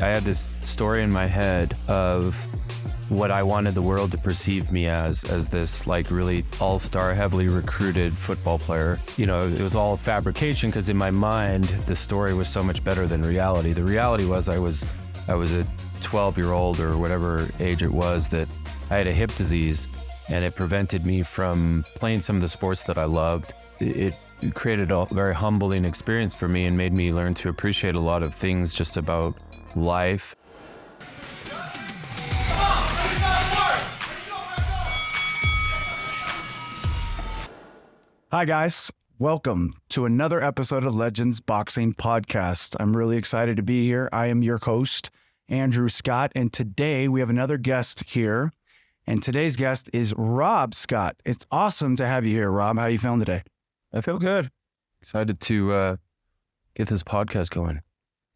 I had this story in my head of what I wanted the world to perceive me as this like really all-star, heavily recruited football player. You know, it was all fabrication because in my mind, the story was so much better than reality. The reality was I was a 12-year-old or whatever age it was that I had a hip disease and it prevented me from playing some of the sports that I loved. It created a very humbling experience for me and made me learn to appreciate a lot of things just about life. Hi guys, welcome to another episode of Legends Boxing Podcast. I'm really excited to be here. I am your host, Andrew Scott, and today we have another guest here, and today's guest is Rob Scott. It's awesome to have you here, Rob. How are you feeling today? I feel good. Excited to get this podcast going.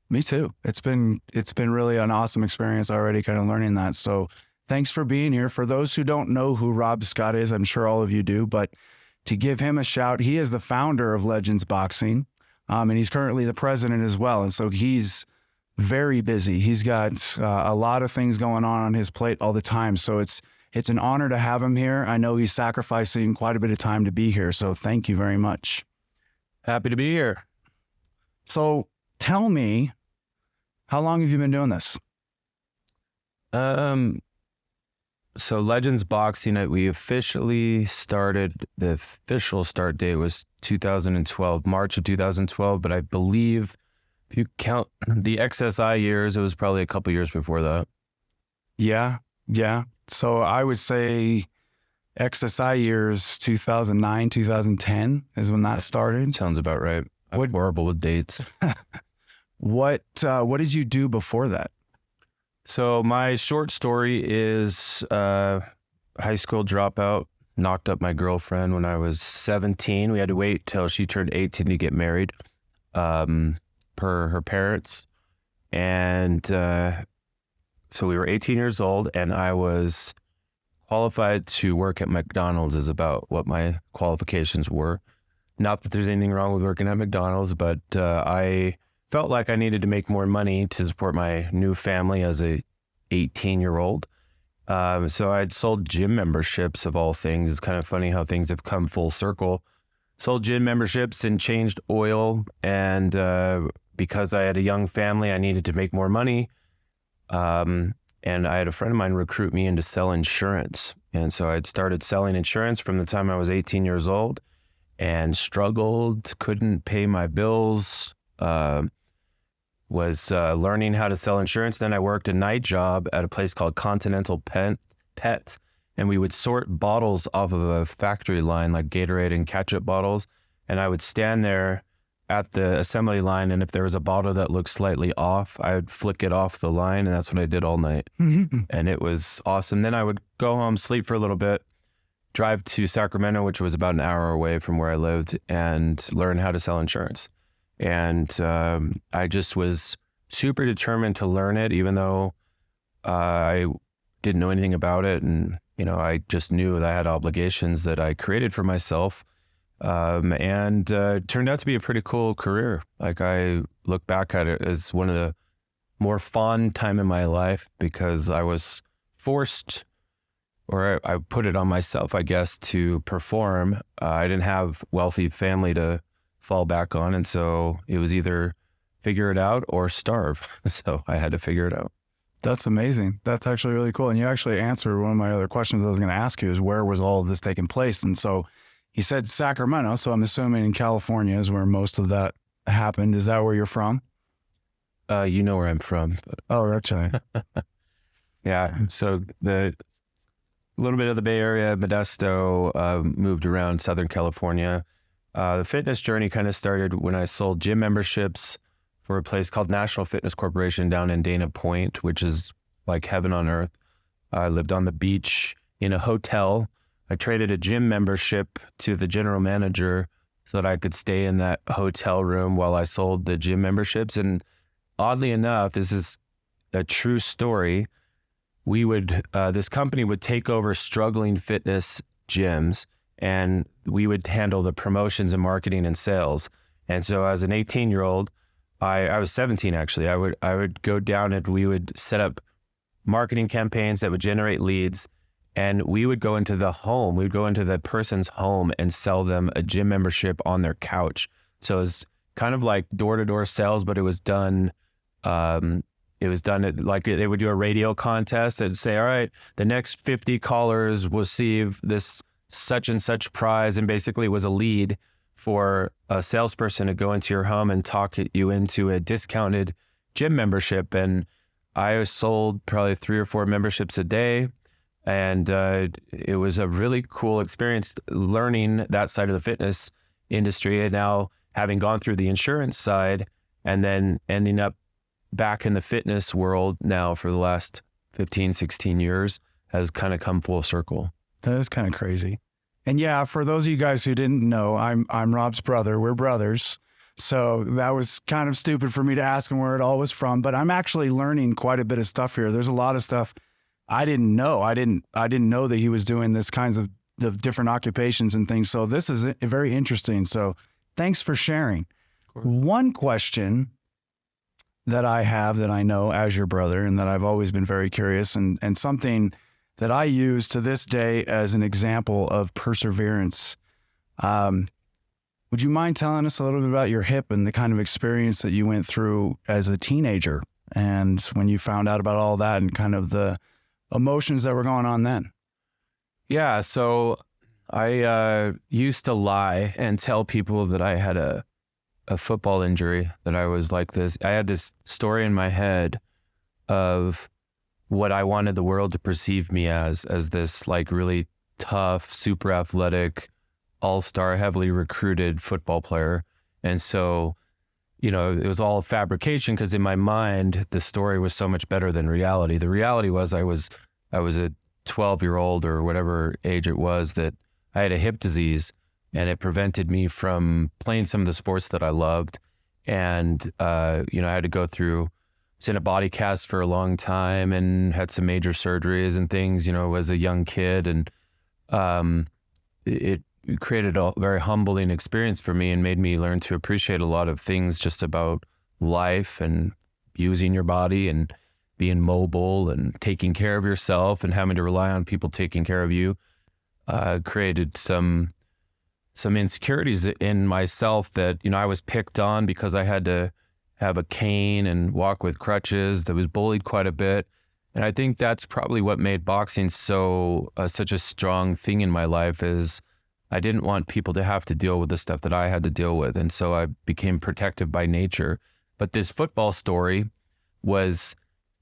Me too. It's been really an awesome experience already, kind of learning that. So thanks for being here. For those who don't know who Rob Scott is, I'm sure all of you do, but to give him a shout, he is the founder of Legends Boxing, and he's currently the president as well. And so he's very busy. He's got a lot of things going on his plate all the time. So it's an honor to have him here. I know he's sacrificing quite a bit of time to be here. So thank you very much. Happy to be here. So tell me, how long have you been doing this? So Legends Boxing, we officially started, the official start date was 2012, March of 2012, but I believe if you count the XSI years, it was probably a couple years before that. Yeah. So I would say XSI years 2009, 2010 is when that started. Sounds about right. I'm horrible with dates. What did you do before that? So my short story is high school dropout, knocked up my girlfriend when I was 17. We had to wait till she turned 18 to get married, per her parents. And so we were 18 years old and I was qualified to work at McDonald's is about what my qualifications were. Not that there's anything wrong with working at McDonald's, but I felt like I needed to make more money to support my new family as a 18-year-old. So I'd sold gym memberships of all things. It's kind of funny how things have come full circle. Sold gym memberships and changed oil. And because I had a young family, I needed to make more money. And I had a friend of mine recruit me in to sell insurance. And so I'd started selling insurance from the time I was 18 years old and struggled, couldn't pay my bills, was learning how to sell insurance. Then I worked a night job at a place called Continental Pets, and we would sort bottles off of a factory line like Gatorade and ketchup bottles. And I would stand there at the assembly line, and if there was a bottle that looked slightly off, I would flick it off the line, and that's what I did all night. And it was awesome. Then I would go home, sleep for a little bit, drive to Sacramento, which was about an hour away from where I lived, and learn how to sell insurance. And I just was super determined to learn it, even though I didn't know anything about it. And, you know, I just knew that I had obligations that I created for myself. And it turned out to be a pretty cool career. Like, I look back at it as one of the more fun time in my life because I was forced, or I put it on myself, I guess, to perform. I didn't have wealthy family to fall back on. And so it was either figure it out or starve. So I had to figure it out. That's amazing. That's actually really cool. And you actually answered one of my other questions I was going to ask you is where was all of this taking place? And so you said Sacramento. So I'm assuming in California is where most of that happened. Is that where you're from? You know where I'm from. But... Oh, that's right. Yeah. So a little bit of the Bay Area, Modesto, moved around Southern California. The fitness journey kind of started when I sold gym memberships for a place called National Fitness Corporation down in Dana Point, which is like heaven on earth. I lived on the beach in a hotel. I traded a gym membership to the general manager so that I could stay in that hotel room while I sold the gym memberships. And oddly enough, this is a true story. This company would take over struggling fitness gyms, and we would handle the promotions and marketing and sales. And so as an 18-year-old, I was 17 actually. I would go down and we would set up marketing campaigns that would generate leads, and we would go into the home. We would go into the person's home and sell them a gym membership on their couch. So it was kind of like door-to-door sales, but it was done. Like they would do a radio contest and say, all right, the next 50 callers will receive this such and such prize. And basically it was a lead for a salesperson to go into your home and talk you into a discounted gym membership. And I sold probably 3 or 4 memberships a day. And it was a really cool experience learning that side of the fitness industry. And now having gone through the insurance side and then ending up back in the fitness world now for the last 15, 16 years has kind of come full circle. That is kind of crazy. And yeah, for those of you guys who didn't know, I'm Rob's brother. We're brothers. So that was kind of stupid for me to ask him where it all was from, but I'm actually learning quite a bit of stuff here. There's a lot of stuff I didn't know. I didn't know that he was doing this kinds of different occupations and things. So this is very interesting. So thanks for sharing. One question that I have that I know as your brother and that I've always been very curious and something that I use to this day as an example of perseverance. Would you mind telling us a little bit about your hip and the kind of experience that you went through as a teenager and when you found out about all that and kind of the emotions that were going on then? Yeah, so I used to lie and tell people that I had a football injury, that I was like this. I had this story in my head of what I wanted the world to perceive me as this like really tough, super athletic, all-star, heavily recruited football player. And so, you know, it was all fabrication because in my mind, the story was so much better than reality. The reality was I was a 12-year-old or whatever age it was that I had a hip disease and it prevented me from playing some of the sports that I loved. And, you know, I had to go through, I was in a body cast for a long time and had some major surgeries and things, you know, as a young kid. And it created a very humbling experience for me and made me learn to appreciate a lot of things just about life and using your body and being mobile and taking care of yourself and having to rely on people taking care of you. Created some insecurities in myself that, you know, I was picked on because I had to have a cane and walk with crutches. I was bullied quite a bit. And I think that's probably what made boxing such a strong thing in my life is I didn't want people to have to deal with the stuff that I had to deal with. And so I became protective by nature. But this football story was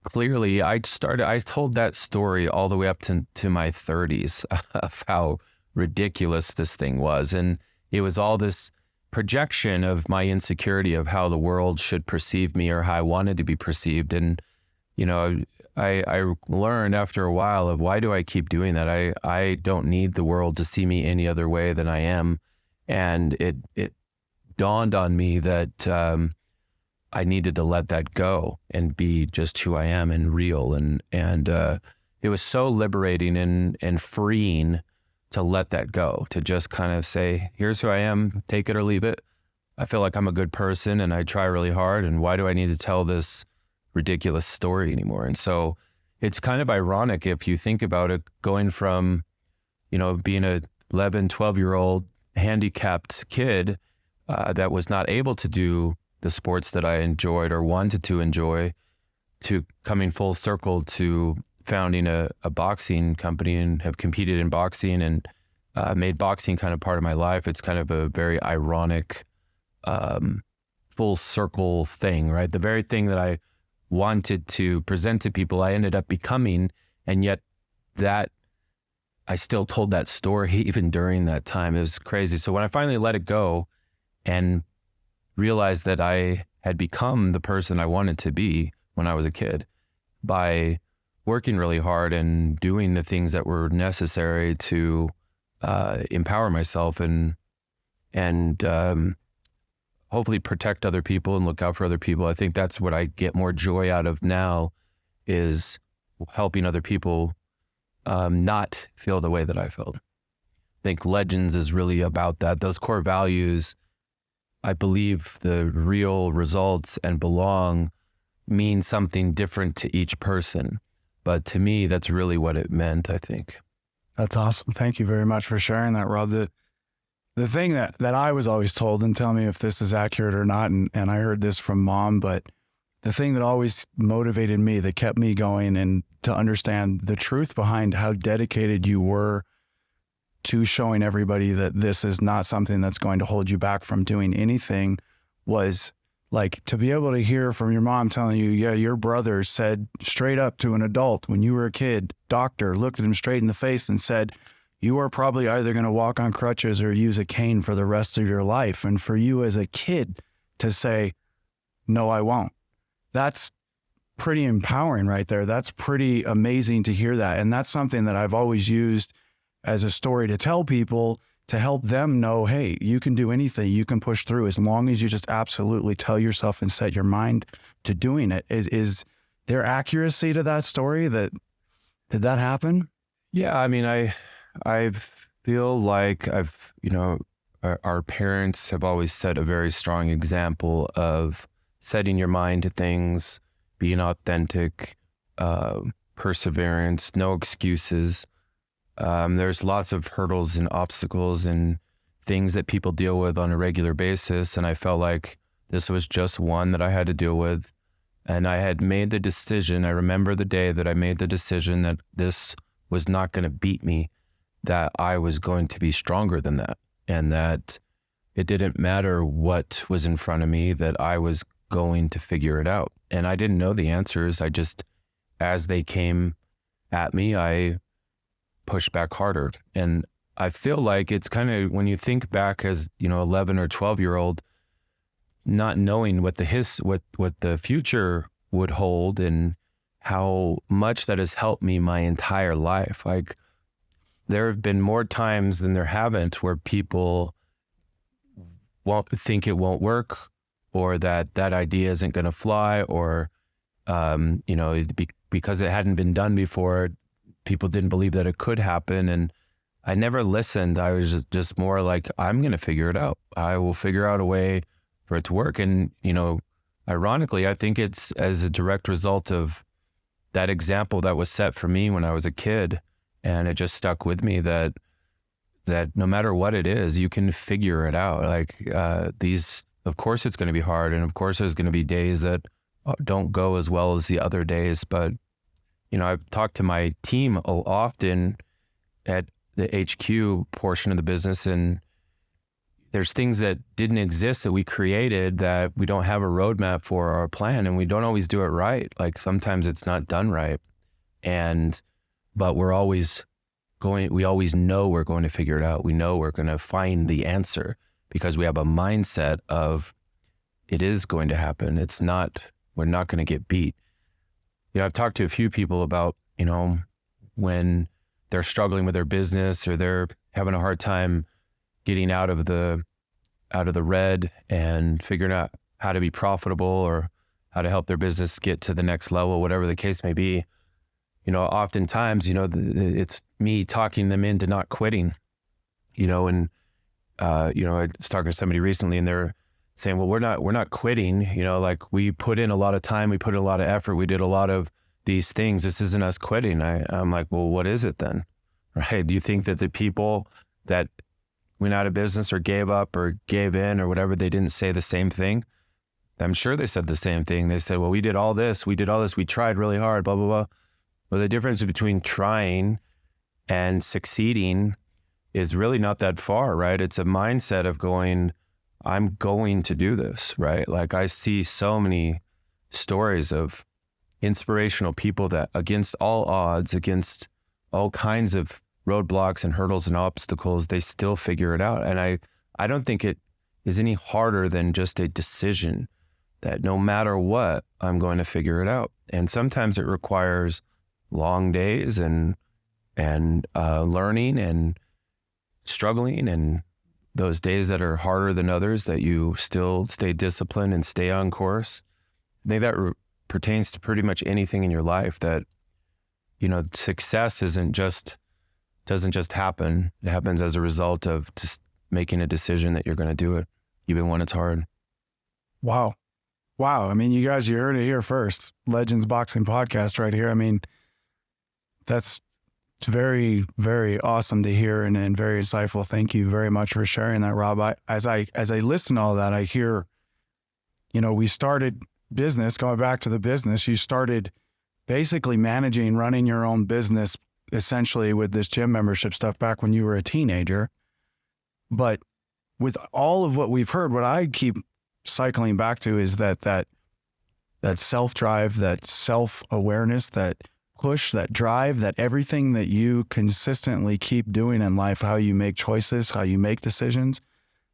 clearly, I told that story all the way up to my 30s of how ridiculous this thing was. And it was all this projection of my insecurity of how the world should perceive me or how I wanted to be perceived. And, you know, I learned after a while of why do I keep doing that? I don't need the world to see me any other way than I am. And it dawned on me that I needed to let that go and be just who I am and real. And it was so liberating and freeing to let that go, to just kind of say, here's who I am, take it or leave it. I feel like I'm a good person and I try really hard. And why do I need to tell this ridiculous story anymore? And so it's kind of ironic if you think about it, going from, you know, being a 11, 12-year-old handicapped kid that was not able to do the sports that I enjoyed or wanted to enjoy, to coming full circle to founding a boxing company and have competed in boxing and made boxing kind of part of my life. It's kind of a very ironic full circle thing, right? The very thing that I wanted to present to people, I ended up becoming, and yet that I still told that story even during that time. It was crazy. So when I finally let it go and realized that I had become the person I wanted to be when I was a kid by working really hard and doing the things that were necessary to empower myself and hopefully protect other people and look out for other people. I think that's what I get more joy out of now, is helping other people not feel the way that I felt. I think Legends is really about that. Those core values I believe the real results and belong mean something different to each person. But to me, that's really what it meant, I think. That's awesome. Thank you very much for sharing that, Rob. The thing that I was always told, and tell me if this is accurate or not, and I heard this from Mom, but the thing that always motivated me, that kept me going, and to understand the truth behind how dedicated you were to showing everybody that this is not something that's going to hold you back from doing anything, was like to be able to hear from your mom telling you, yeah, your brother said straight up to an adult when you were a kid, doctor, looked at him straight in the face and said, you are probably either going to walk on crutches or use a cane for the rest of your life. And for you as a kid to say, no, I won't. That's pretty empowering right there. That's pretty amazing to hear that. And that's something that I've always used as a story to tell people, to help them know, hey, you can do anything, you can push through as long as you just absolutely tell yourself and set your mind to doing it. Is there accuracy to that story? Did that happen? Yeah, I mean, I feel like our parents have always set a very strong example of setting your mind to things, being authentic, perseverance, no excuses. There's lots of hurdles and obstacles and things that people deal with on a regular basis. And I felt like this was just one that I had to deal with. And I had made the decision. I remember the day that I made the decision that this was not going to beat me, that I was going to be stronger than that. And that it didn't matter what was in front of me, that I was going to figure it out. And I didn't know the answers. I just, as they came at me, I pushed back harder. And I feel like it's kind of, when you think back as, 11 or 12-year-old, not knowing what the future would hold and how much that has helped me my entire life. Like, there have been more times than there haven't where people won't think it won't work, or that idea isn't going to fly, or, because it hadn't been done before, people didn't believe that it could happen. And I never listened. I was just more like, I'm going to figure it out. I will figure out a way for it to work. And, ironically, I think it's as a direct result of that example that was set for me when I was a kid. And it just stuck with me that no matter what it is, you can figure it out. Like, of course it's going to be hard. And of course there's going to be days that don't go as well as the other days. But, I've talked to my team often at the HQ portion of the business, and there's things that didn't exist that we created that we don't have a roadmap for or a plan, and we don't always do it right. Like, sometimes it's not done right. But we always know we're going to figure it out. We know we're going to find the answer because we have a mindset of it is going to happen. We're not going to get beat. I've talked to a few people about, when they're struggling with their business or they're having a hard time getting out of the red and figuring out how to be profitable or how to help their business get to the next level, whatever the case may be. Oftentimes, it's me talking them into not quitting, and, I was talking to somebody recently and they're saying, well, we're not quitting, like, we put in a lot of time, we put in a lot of effort, we did a lot of these things. This isn't us quitting. I'm like, well, what is it then? Right? Do you think that the people that went out of business or gave up or gave in or whatever, they didn't say the same thing? I'm sure they said the same thing. They said, well, we did all this, we tried really hard, blah, blah, blah. Well, the difference between trying and succeeding is really not that far, right? It's a mindset of going, I'm going to do this, right? Like, I see so many stories of inspirational people that, against all odds, against all kinds of roadblocks and hurdles and obstacles, they still figure it out. And I don't think it is any harder than just a decision that no matter what, I'm going to figure it out. And sometimes it requires long days and learning and struggling, and those days that are harder than others, that you still stay disciplined and stay on course. I think that pertains to pretty much anything in your life, that, success doesn't just happen. It happens as a result of just making a decision that you're going to do it. even when it's hard. Wow. Wow. I mean, you guys, you heard it here first. Legends Boxing Podcast right here. I mean, that's very, very awesome to hear and very insightful. Thank you very much for sharing that, Rob. As I listen to all that, I hear, we started business, going back to the business, you started basically running your own business essentially with this gym membership stuff back when you were a teenager. But with all of what we've heard, what I keep cycling back to is that self-drive, that self-awareness, that push, that drive, that everything that you consistently keep doing in life, how you make choices, how you make decisions,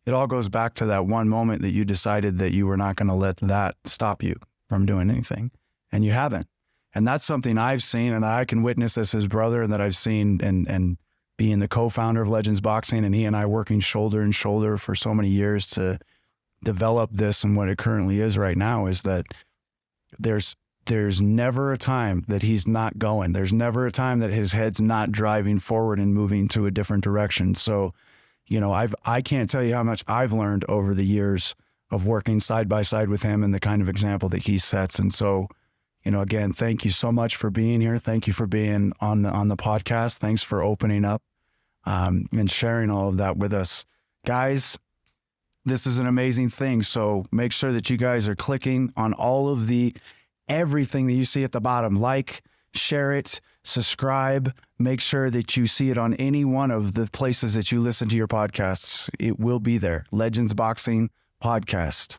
it all goes back to that one moment that you decided that you were not going to let that stop you from doing anything. And you haven't. And that's something I've seen, and I can witness as his brother, and that I've seen and being the co-founder of Legends Boxing, and he and I working shoulder and shoulder for so many years to develop this and what it currently is right now, is that there's never a time that he's not going. There's never a time that his head's not driving forward and moving to a different direction. So, I can't tell you how much I've learned over the years of working side by side with him and the kind of example that he sets. And so, again, thank you so much for being here. Thank you for being on the podcast. Thanks for opening up and sharing all of that with us. Guys, this is an amazing thing. So make sure that you guys are clicking on all of everything that you see at the bottom. Like, share it, subscribe. Make sure that you see it on any one of the places that you listen to your podcasts. It will be there. Legends Boxing Podcast.